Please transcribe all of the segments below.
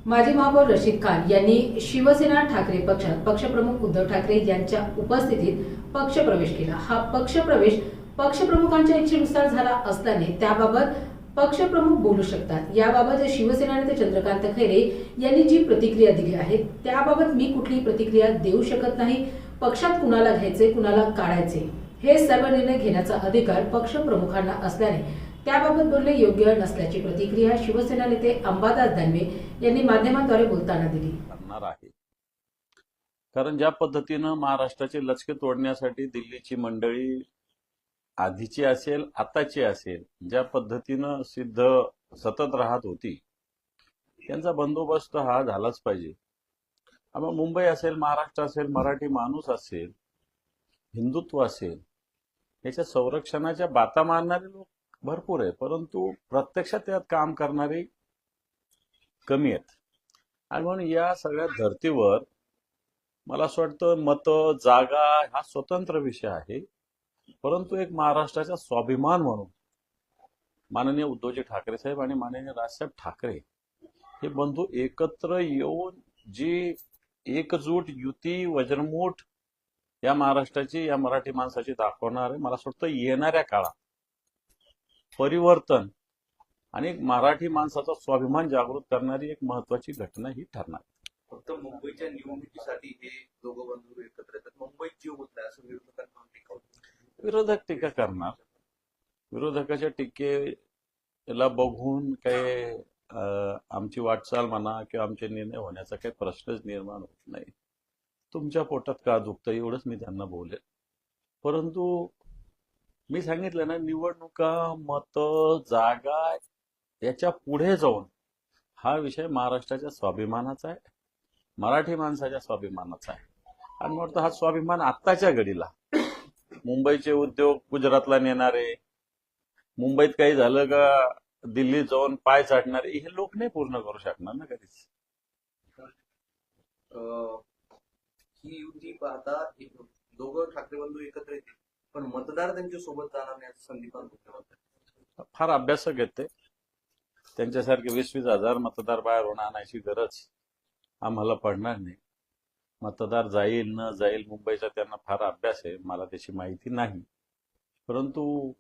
माजी महापौर रशीद खान यांनी शिवसेना ठाकरे पक्षात पक्षप्रमुख उद्धव ठाकरे यांच्या उपस्थितीत पक्षप्रवेश केला। हा पक्षप्रवेश पक्षप्रमुखांच्या इच्छेनुसार झाला असल्याने त्याबाबत पक्षप्रमुख बोलू शकतात। याबाबत शिवसेना नेते चंद्रकांत खैरे यांनी जी प्रतिक्रिया दिली आहे त्याबाबत मी कुठलीही प्रतिक्रिया देऊ शकत नाही। पक्षात कुणाला घ्यायचे कुणाला काढायचे हे सर्व निर्णय घेण्याचा अधिकार पक्षप्रमुखांना असल्याने त्याबाबत बोलणे योग्य नसल्याची प्रतिक्रिया शिवसेना नेते अंबादास दानवे यांनी माध्यमांद्वारे बोलताना दिली। कारण ज्या पद्धतीनं महाराष्ट्राचे लचके तोडण्यासाठी दिल्लीची मंडळी आधीची असेल आताची असेल ज्या पद्धतीनं सिद्ध सतत राहत होती त्यांचा बंदोबस्त हा झालाच पाहिजे। मग मुंबई असेल महाराष्ट्र असेल मराठी माणूस असेल हिंदुत्व असेल याच्या संरक्षणाच्या बाता मारणारे लोक भरपूर आहे, परंतु प्रत्यक्षात त्यात काम करणारे कमी आहेत। आणि म्हणून या सगळ्या धर्तीवर मला असं वाटतं मत जागा हा स्वतंत्र विषय आहे, परंतु एक महाराष्ट्राचा स्वाभिमान म्हणून माननीय उद्धवजी ठाकरे साहेब आणि माननीय राजसाहेब ठाकरे हे बंधू एकत्र येऊन जी एकजूट युती वज्रमूठ या महाराष्ट्राची या मराठी माणसाची दाखवणार आहे। मला असं वाटतं येणाऱ्या काळात परिवर्तन आणि मराठी माणसाचा स्वाभिमान जागृत करणारी एक महत्वाची घटना ही ठरणार। फक्त मुंबईच्या निवडणुकीसाठी हे दोघं बंधू एकत्र येतात, मुंबईत जीव गुंतलाय असं विरोधकांना टीका होती। विरोधक टीका करणार, विरोधकाच्या टीकेला बघून काही आमची वाटचाल म्हणा किंवा आमचे निर्णय होण्याचा काही प्रश्नच निर्माण होत नाही। तुमच्या पोटात का दुखतं एवढंच मी त्यांना बोलेल, परंतु मी सांगितलं ना निवडणुका मत जागा याच्या पुढे जाऊन हा विषय महाराष्ट्राच्या स्वाभिमानाचा आहे, मराठी माणसाच्या स्वाभिमानाचा आहे। आणि मला वाटतं हा स्वाभिमान आत्ताच्या घडीला मुंबईचे उद्योग गुजरातला नेणारे, मुंबईत काही झालं का दिल्लीत जाऊन पाय चाटणारे हे लोक नाही पूर्ण करू शकणार ना कधीच। ही युती पाहता दोघं ठाकरे बंधू एकत्र येतील, पण मतदार त्यांच्या सोबत जाणार नाही असं संदीप म्हणतात। फार अभ्यासक आहेत ते, त्यांच्यासारखे 20-20 हजार मतदार बाहेरून आणायची गरज आम्हाला पडणार नाही। मतदार जाईल न जाईल मुंबईचा त्यांना फार अभ्यास आहे, मला त्याची माहिती नाही, परंतु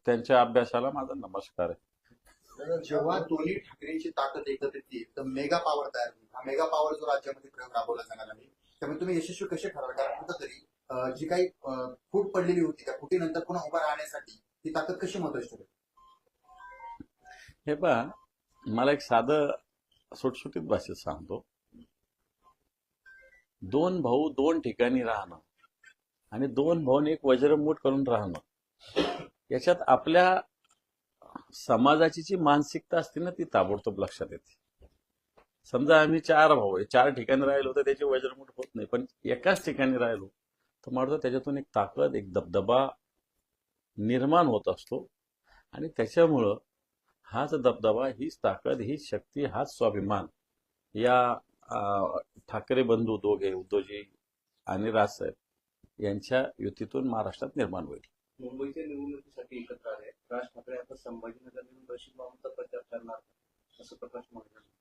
त्यांच्या अभ्यासाला माझा नमस्कार आहे। जेव्हा दोन्ही ठाकरेंची ताकद एकत्रित येईल तर मेगा पॉवर तयार होईल। हा मेगा पॉवर जो राज्यामध्ये प्रयोग राबवला जाणार आहे त्यामुळे तुम्ही यशस्वी कसे ठरवाल? कारण कुठंतरी जी काही फूट पडलेली होती त्या फुटीनंतर पुन्हा उभा राहण्यासाठी ही ताकद कशी महत्वाची ठरेल? हे पहा, मला एक साधं सुटसुटीत भाषेत सांगतो, दोन भाऊ दोन ठिकाणी राहणं आणि दोन भाऊन एक वज्रमूठ करून राहणं याच्यात आपल्या समाजाची जी मानसिकता असते ना ती ताबडतोब लक्षात येते। समजा आम्ही 4 भाऊ आहे, 4 ठिकाणी राहिलो तर त्याची वज्रमूठ होत नाही, पण एकाच ठिकाणी राहिलो तर मला त्याच्यातून एक ताकद एक दबदबा निर्माण होत असतो आणि त्याच्यामुळं हाच दबदबा हीच ताकद हीच शक्ती हाच स्वाभिमान या ठाकरे बंधू दोघे उद्धवजी आणि राजसाहेब यांच्या युतीतून महाराष्ट्रात निर्माण होईल। मुंबईच्या निवडणुकीसाठी एकत्र आले राज ठाकरे आता संभाजीनगर येऊन रशीद मामूचा प्रचार करणार असं प्रकाश म्हणाले।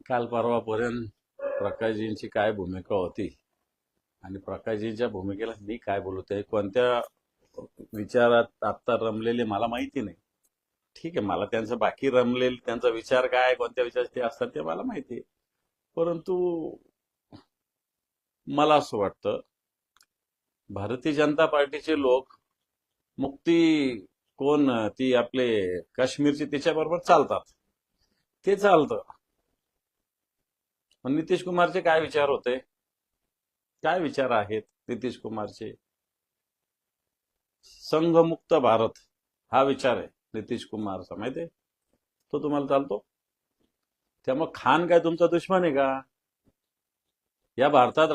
काल परवापर्यंत प्रकाशजींची काय भूमिका होती आणि प्रकाशजींच्या भूमिकेला मी काय बोलतोय कोणत्या विचारात आता रमलेले मला माहिती नाही। ठीक आहे, मला त्यांचं बाकी रमलेले त्यांचा विचार काय कोणत्या विचार ते असतात ते मला माहिती आहे, परंतु मला असं वाटतं भारतीय जनता पार्टीचे लोक मुक्ती कोण ती आपले काश्मीरची त्याच्याबरोबर चालतात, ते चालतं। पण नितीश कुमारचे काय विचार होते, काय विचार आहेत नितीश कुमारचे? संघमुक्त भारत हा विचार आहे नितीश कुमारचा, माहितीये तो तुम्हाला चालतो? त्यामुळे खान काय तुमचा दुश्मन आहे का? या भारतात